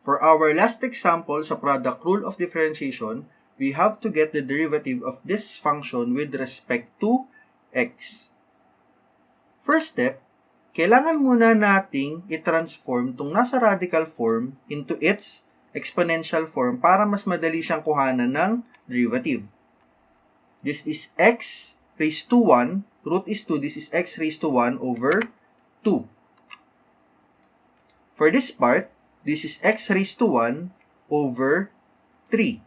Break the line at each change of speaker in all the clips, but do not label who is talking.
For our last example sa product rule of differentiation, we have to get the derivative of this function with respect to x. First step, kailangan muna nating i-transform itong nasa radical form into its exponential form para mas madali siyang kuhanan ng derivative. This is x raised to 1, root is 2, this is x raised to 1 over 2. For this part, this is x raised to 1 over 3.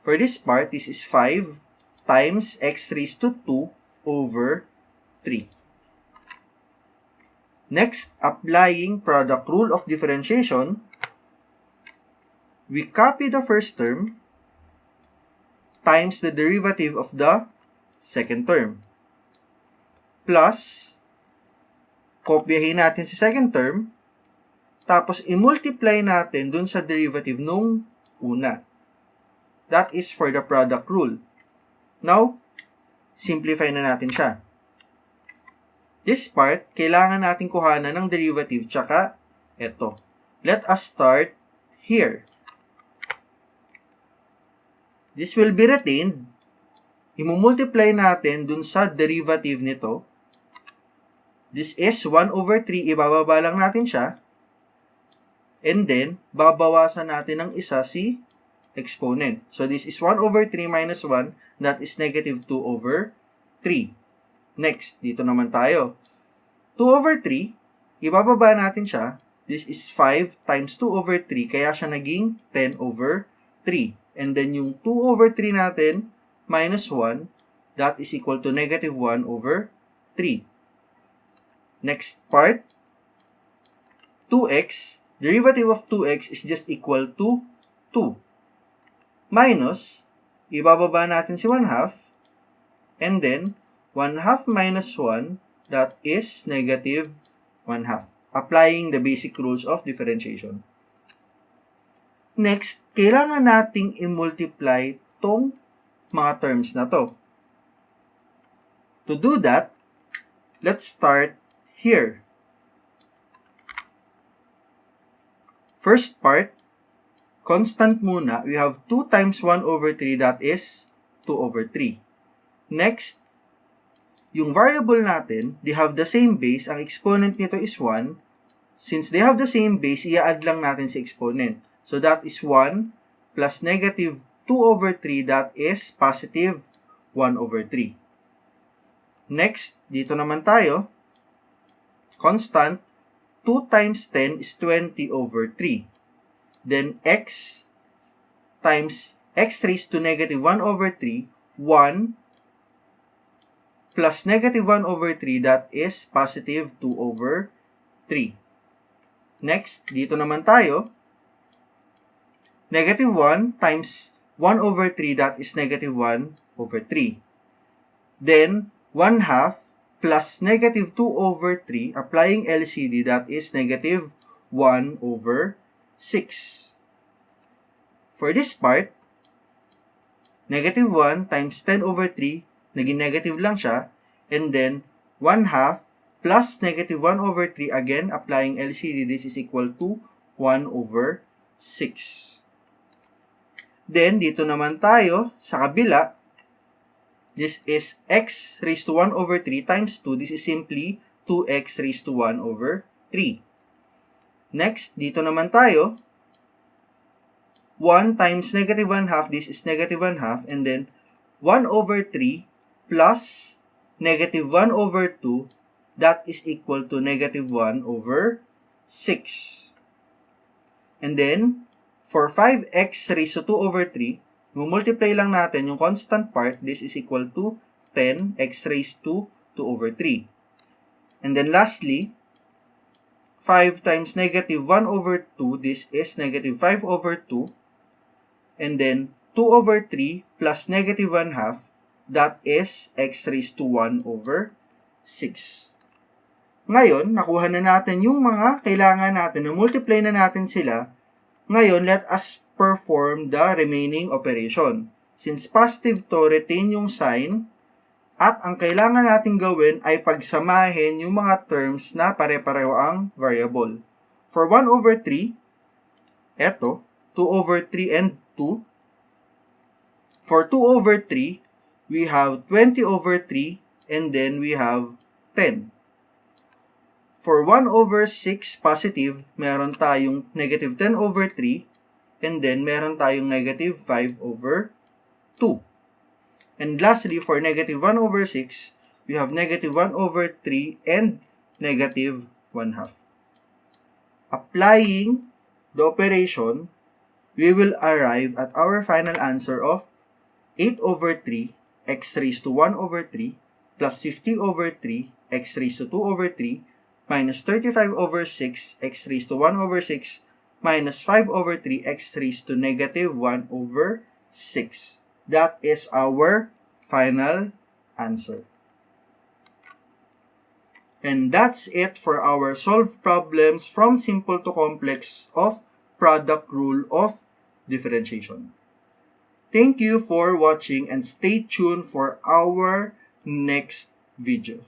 For this part, this is 5 times x raised to 2 over 3. Next, applying product rule of differentiation, we copy the first term times the derivative of the second term. Plus, kopyahin natin si second term, tapos i-multiply natin dun sa derivative nung una. That is for the product rule. Now, simplify na natin siya. This part, kailangan natin kuhanan ng derivative tsaka eto. Let us start here. This will be retained. I-multiply natin dun sa derivative nito. This is 1 over 3. Ibababa lang natin siya. And then, babawasan natin ng isa si exponent. So, this is 1 over 3 minus 1. That is negative 2 over 3. Next, dito naman tayo. 2 over 3, ibababa natin siya. This is 5 times 2 over 3, kaya siya naging 10 over 3. And then, yung 2 over 3 natin, minus 1, that is equal to negative 1 over 3. Next part, 2x, derivative of 2x is just equal to 2. Minus, ibababa natin si 1/2, and then, 1/2 minus 1, that is negative 1/2. Applying the basic rules of differentiation. Next, kailangan nating i-multiply tong mga terms na to. To do that, let's start here. First part, constant muna. We have 2 times 1 over 3, that is 2 over 3. Next, yung variable natin, they have the same base. Ang exponent nito is 1. Since they have the same base, i-add lang natin si exponent. So that is 1 plus negative 2 over 3, that is positive 1 over 3. Next, dito naman tayo. Constant, 2 times 10 is 20 over 3. Then x times x raised to negative 1 over 3, 1 plus negative 1 over 3, that is positive 2 over 3. Next, dito naman tayo. Negative 1 times 1 over 3, that is negative 1 over 3. Then, 1/2 plus negative 2 over 3, applying LCD, that is negative 1 over 6. For this part, negative 1 times 10 over 3, naging negative lang siya, and then 1/2 plus negative 1 over 3, again, applying LCD, this is equal to 1 over 6. Then, dito naman tayo, sa kabila, this is x raised to 1 over 3 times 2, this is simply 2x raised to 1 over 3. Next, dito naman tayo, 1 times negative 1/2, this is negative 1/2, and then 1 over 3 plus negative 1 over 2, that is equal to negative 1 over 6. And then, for 5x raised to 2 over 3, multiply lang natin yung constant part, this is equal to 10x raised to 2 over 3. And then lastly, 5 times negative 1 over 2, this is negative 5 over 2. And then 2 over 3 plus negative 1/2, that is x raised to 1 over 6. Ngayon, nakuha na natin yung mga kailangan natin, na-multiply na natin sila. Ngayon, let us perform the remaining operation. Since positive to, retain yung sign, at ang kailangan natin gawin ay pagsamahin yung mga terms na pare-pareho ang variable. For 1 over 3, Eto, 2 over 3 and 2. For 2 over 3, we have 20 over 3 and then we have 10. For 1 over 6 positive, meron tayong negative 10 over 3 and then meron tayong negative 5 over 2. And lastly, for negative 1 over 6, we have negative 1 over 3 and negative 1 half. Applying the operation, we will arrive at our final answer of 8 over 3 x raised to 1 over 3 plus 50 over 3 x raised to 2 over 3 minus 35 over 6 x raised to 1 over 6 minus 5 over 3 x raised to negative 1 over 6. That is our final answer. And that's it for our solve problems from simple to complex of product rule of differentiation. Thank you for watching and stay tuned for our next video.